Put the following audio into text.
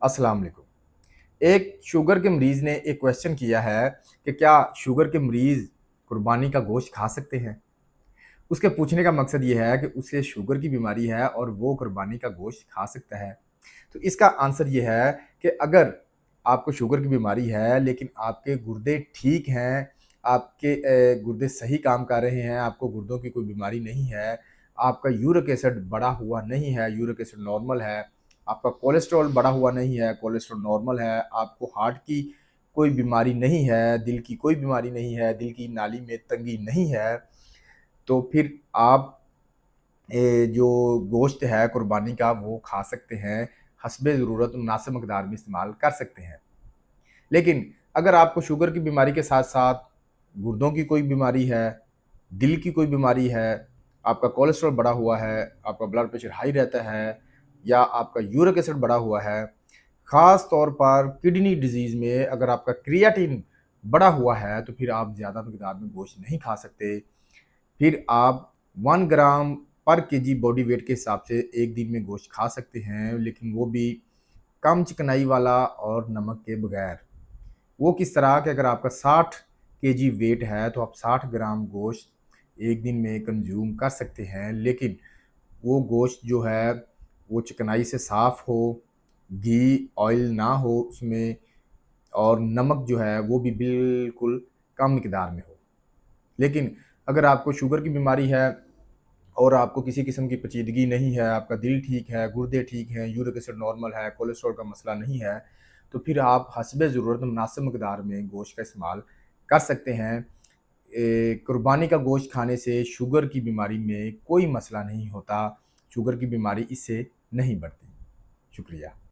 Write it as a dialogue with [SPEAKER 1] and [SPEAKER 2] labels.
[SPEAKER 1] अस्सलाम वालेकुम। एक शुगर के मरीज़ ने एक क्वेश्चन किया है कि क्या शुगर के मरीज़ कुर्बानी का गोश्त खा सकते हैं? उसके पूछने का मकसद ये है कि उसे शुगर की बीमारी है और वो कुर्बानी का गोश्त खा सकता है। तो इसका आंसर ये है कि अगर आपको शुगर की बीमारी है लेकिन आपके गुर्दे ठीक हैं, आपके गुर्दे सही काम कर रहे हैं, आपको गुर्दों की कोई बीमारी नहीं है, आपका यूरिक एसिड बढ़ा हुआ नहीं है, यूरिक एसिड नॉर्मल है, आपका कोलेस्ट्रॉल बढ़ा हुआ नहीं है, कोलेस्ट्रॉल नॉर्मल है, आपको हार्ट की कोई बीमारी नहीं है, दिल की कोई बीमारी नहीं है, दिल की नाली में तंगी नहीं है, तो फिर आप जो गोश्त है कुर्बानी का वो खा सकते हैं, हस्बे ज़रूरत मुनासिब मकदार में इस्तेमाल कर सकते हैं। लेकिन अगर आपको शुगर की बीमारी के साथ-साथ गुर्दों की कोई बीमारी है, दिल की कोई बीमारी है, आपका कोलेस्ट्रॉल बढ़ा हुआ है, आपका ब्लड प्रेशर हाई रहता है या आपका यूरिक एसिड बढ़ा हुआ है, ख़ास तौर पर किडनी डिज़ीज़ में अगर आपका क्रिएटिन बढ़ा हुआ है, तो फिर आप ज़्यादा मकदार में गोश्त नहीं खा सकते। फिर आप 1 ग्राम पर केजी बॉडी वेट के हिसाब से 1 दिन में गोश्त खा सकते हैं, लेकिन वो भी कम चिकनाई वाला और नमक के बगैर। वो किस तरह कि अगर आपका 60 केजी वेट है, तो आप 60 ग्राम गोश्त 1 दिन में कंज़्यूम कर सकते हैं, लेकिन वो गोश्त जो है, वो चिकनाई से साफ़ हो, घी, ऑयल ना हो उसमें और नमक जो है, वो भी बिल्कुल कम मिकदार में हो। लेकिन अगर आपको शुगर की बीमारी है और आपको किसी किस्म की पेचीदगी नहीं है, आपका दिल ठीक है, गुर्दे ठीक हैं, यूरिक एसिड नॉर्मल है, कोलेस्ट्रॉल का मसला नहीं है, तो फिर आप हस्बे ज़रूरत मुनासिब मकदार में गोश्त का इस्तेमाल कर सकते हैं। कुर्बानी का गोश्त खाने से शुगर की बीमारी में कोई मसला नहीं होता, शुगर की बीमारी इससे नहीं बढ़ती। शुक्रिया।